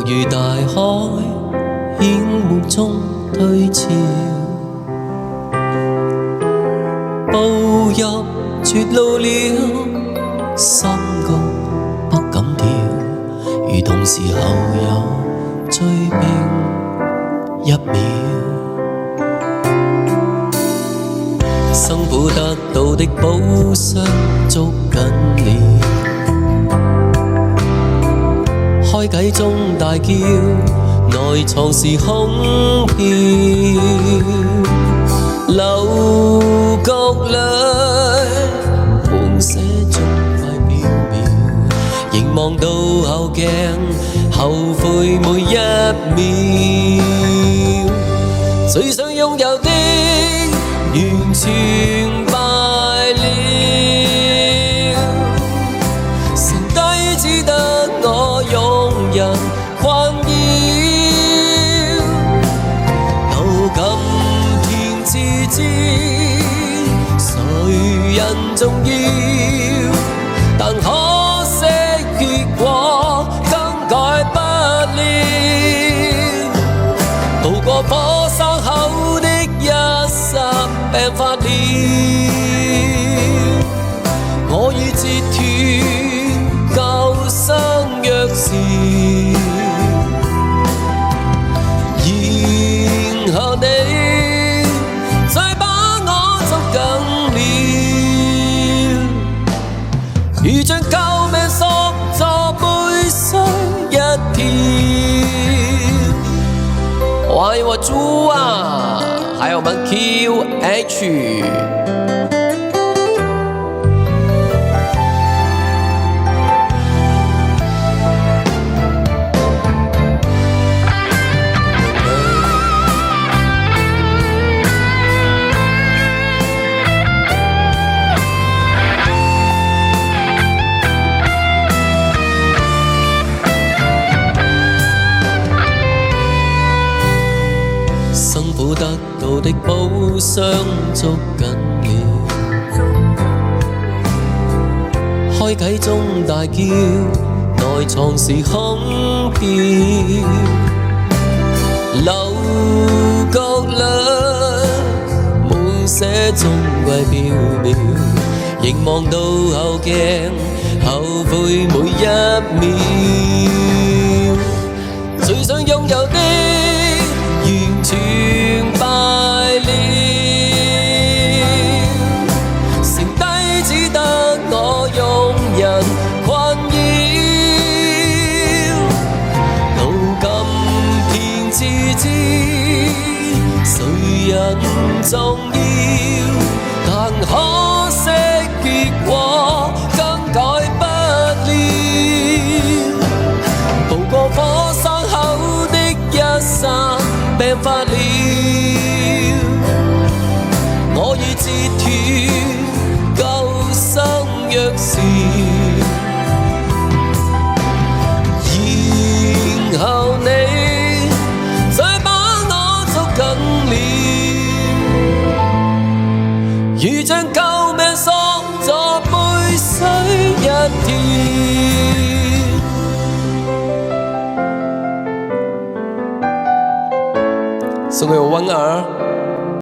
如大海淹沒中退潮，步入絕路了，心覺不敢跳，如同時候有追兵一秒。生苦得到的寶箱捉緊了，開啟中大叫，內藏是空飄。流局裏夢寫中快渺渺，凝望到後鏡，後悔每一秒。最想擁有的完全敗了，剩低只得我庸人困擾。到今天至知誰人重要，但可惜結果更改不了。渡過火山口的一剎病發了，我已截斷救生鑰匙，然後你再把我捉緊了，如像救命索咗背水一條。歡迎我豬啊，還有我們 QH。生苦得到的寶箱捉緊了，開啟中大叫，內藏是空飄。流局裏夢寫終歸飄渺，凝望到後鏡，後悔每一秒。最想擁有的完全敗了，剩低只得我庸人困擾。到今天至知誰人重要，但可惜結果更改不了。渡過火山口的一剎病發了，我已截斷救生鑰匙，然後你再把我捉緊了，如像救命索咗背水一條。送給我溫兒。